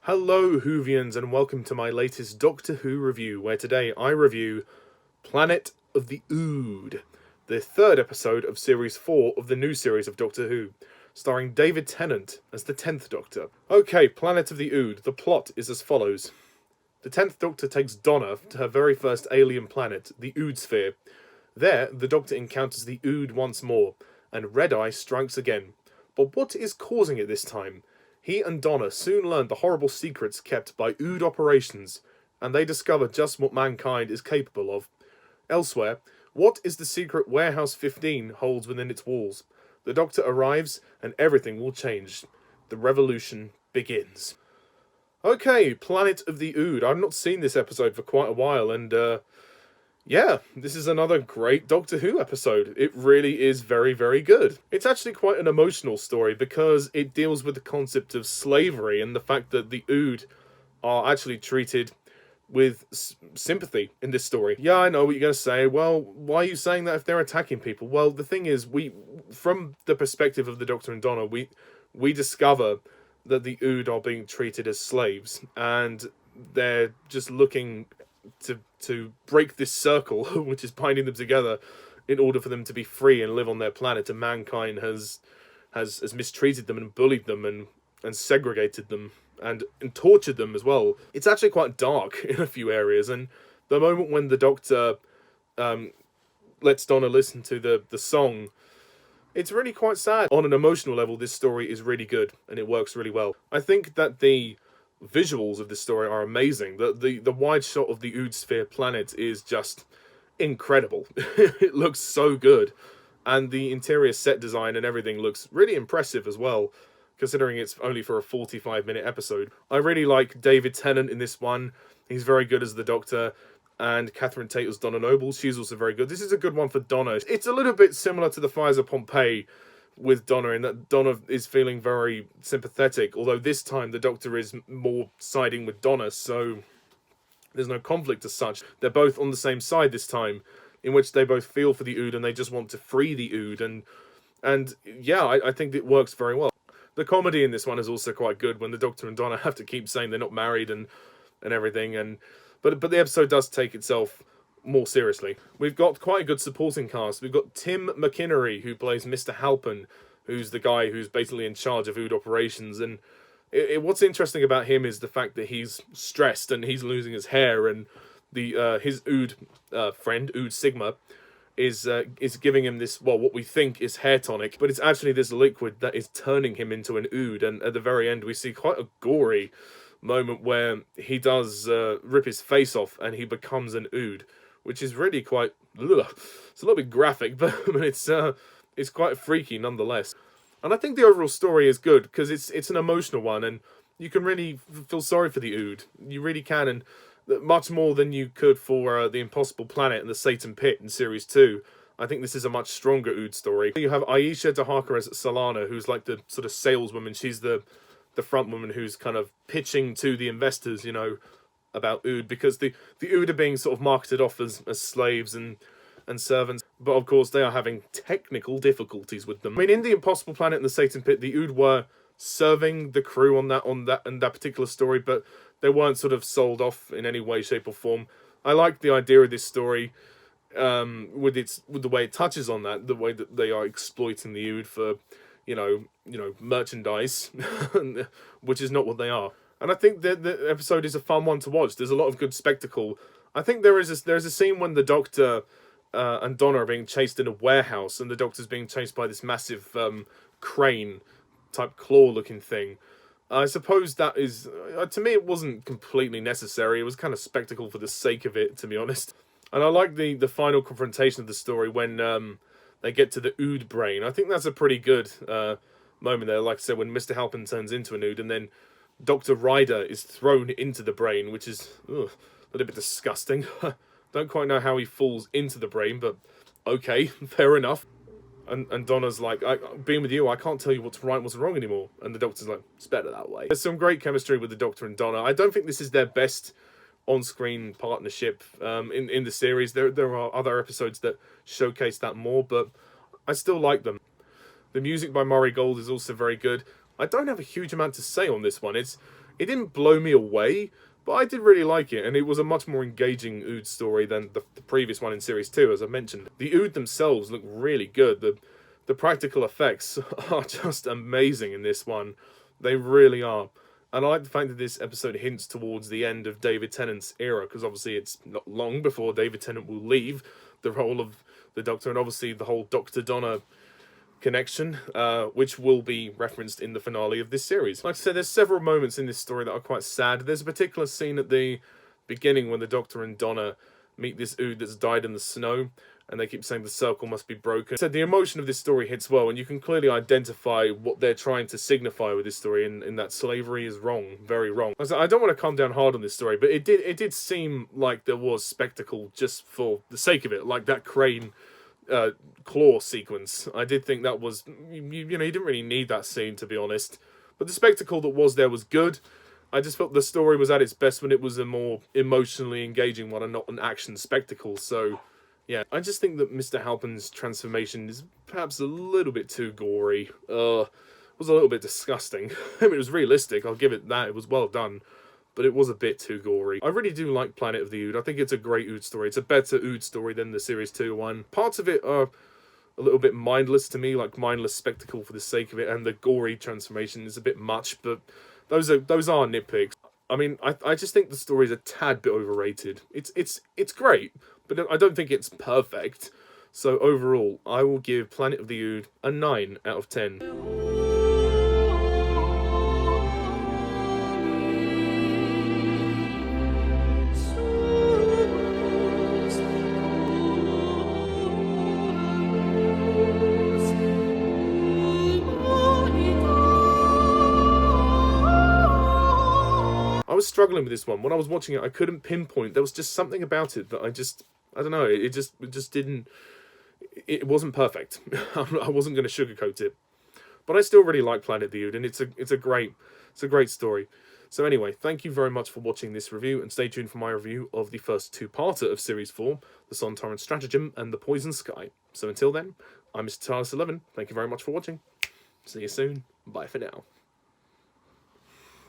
Hello Whovians and welcome to my latest Doctor Who review, where today I review Planet of the Ood, the third episode of Series 4 of the new series of Doctor Who, starring David Tennant as the 10th Doctor. Okay, Planet of the Ood. The plot is as follows. The 10th Doctor takes Donna to her very first alien planet, the Ood Sphere. There, the Doctor encounters the Ood once more, and Red Eye strikes again. But what is causing it this time? He and Donna soon learn the horrible secrets kept by Ood operations, and they discover just what mankind is capable of. Elsewhere, what is the secret Warehouse 15 holds within its walls? The Doctor arrives, and everything will change. The revolution begins. Okay, Planet of the Ood. I've not seen this episode for quite a while, and yeah, this is another great Doctor Who episode. It really is very, very good. It's actually quite an emotional story because it deals with the concept of slavery and the fact that the Ood are actually treated with sympathy in this story. Yeah, I know what you're going to say. Well, why are you saying that if they're attacking people? Well, the thing is, from the perspective of the Doctor and Donna, we discover that the Ood are being treated as slaves, and they're just looking to break this circle, which is binding them together, in order for them to be free and live on their planet. And mankind has mistreated them and bullied them and segregated them and tortured them as well. It's actually quite dark in a few areas, and the moment when the Doctor lets Donna listen to the song, it's really quite sad. On an emotional level, this story is really good and it works really well. I think that the visuals of this story are amazing. The wide shot of the Ood Sphere planet is just incredible. It looks so good, and the interior set design and everything looks really impressive as well, considering it's only for a 45-minute episode. I really like David Tennant in this one. He's very good as the Doctor, and Catherine Tate as Donna Noble. She's also very good. This is a good one for Donna. It's a little bit similar to the Fires of Pompeii with Donna, in that Donna is feeling very sympathetic, although this time the Doctor is more siding with Donna, so there's no conflict as such. They're both on the same side this time, in which they both feel for the Ood and they just want to free the Ood, and yeah, I think it works very well. The comedy in this one is also quite good, when the Doctor and Donna have to keep saying they're not married and everything, but the episode does take itself more seriously. We've got quite a good supporting cast. We've got Tim McInnery, who plays Mr. Halpin, who's the guy who's basically in charge of Ood operations, and what's interesting about him is the fact that he's stressed and he's losing his hair, and his Ood friend, Ood Sigma, is giving him this, well, what we think is hair tonic, but it's actually this liquid that is turning him into an Ood, and at the very end we see quite a gory moment where he does rip his face off and he becomes an Ood, which is really quite, ugh. It's a little bit graphic, but it's quite freaky nonetheless. And I think the overall story is good, because it's an emotional one, and you can really feel sorry for the Ood. You really can, and much more than you could for the Impossible Planet and the Satan Pit in Series 2. I think this is a much stronger Ood story. You have Aisha Dahaka as Solana, who's like the sort of saleswoman. She's the front woman who's kind of pitching to the investors, about Ood, because the Ood are being sort of marketed off as slaves and servants, but of course they are having technical difficulties with them. I mean, in the Impossible Planet and the Satan Pit, the Ood were serving the crew on that particular story, but they weren't sort of sold off in any way, shape, or form. I like the idea of this story, with the way it touches on that, the way that they are exploiting the Ood for, merchandise, which is not what they are. And I think the episode is a fun one to watch. There's a lot of good spectacle. I think there's a scene when the Doctor and Donna are being chased in a warehouse, and the Doctor's being chased by this massive crane type claw-looking thing. I suppose that is, to me, it wasn't completely necessary. It was kind of spectacle for the sake of it, to be honest. And I like the final confrontation of the story when they get to the Ood brain. I think that's a pretty good moment there. Like I said, when Mr. Halpin turns into an Ood, and then Dr. Ryder is thrown into the brain, which is a little bit disgusting. Don't quite know how he falls into the brain, but okay, fair enough. And Donna's like, being with you, I can't tell you what's right and what's wrong anymore. And the Doctor's like, it's better that way. There's some great chemistry with the Doctor and Donna. I don't think this is their best on-screen partnership in the series. There are other episodes that showcase that more, but I still like them. The music by Murray Gold is also very good. I don't have a huge amount to say on this one. It didn't blow me away, but I did really like it, and it was a much more engaging Ood story than the previous one in Series 2, as I mentioned. The Ood themselves look really good. The practical effects are just amazing in this one. They really are. And I like the fact that this episode hints towards the end of David Tennant's era, because obviously it's not long before David Tennant will leave the role of the Doctor, and obviously the whole Dr. Donna connection, which will be referenced in the finale of this series. Like I said, there's several moments in this story that are quite sad. There's a particular scene at the beginning when the Doctor and Donna meet this Ood that's died in the snow, and they keep saying the circle must be broken. So the emotion of this story hits well, and you can clearly identify what they're trying to signify with this story, in that slavery is wrong, very wrong. I don't want to come down hard on this story, but it did seem like there was spectacle just for the sake of it, like that crane claw sequence. I did think that was, you know, you didn't really need that scene, to be honest, but the spectacle that was there was good. I just felt the story was at its best when it was a more emotionally engaging one and not an action spectacle. So yeah, I just think that Mr. Halpin's transformation is perhaps a little bit too gory. It was a little bit disgusting. I mean, it was realistic, I'll give it that, it was well done, but it was a bit too gory. I really do like Planet of the Ood. I think it's a great Ood story. It's a better Ood story than the Series 2 one. Parts of it are a little bit mindless to me, like mindless spectacle for the sake of it, and the gory transformation is a bit much, but those are nitpicks. I mean, I just think the story is a tad bit overrated. It's great, but I don't think it's perfect. So overall, I will give Planet of the Ood a 9 out of 10. I was struggling with this one. When I was watching it, I couldn't pinpoint. There was just something about it that I don't know, it just didn't, it wasn't perfect. I wasn't going to sugarcoat it. But I still really like Planet of the Ood, and it's a great story. So anyway, thank you very much for watching this review, and stay tuned for my review of the first two-parter of Series 4, The Sontaran Stratagem and The Poison Sky. So until then, I'm Mr. TARDIS11. Thank you very much for watching. See you soon. Bye for now.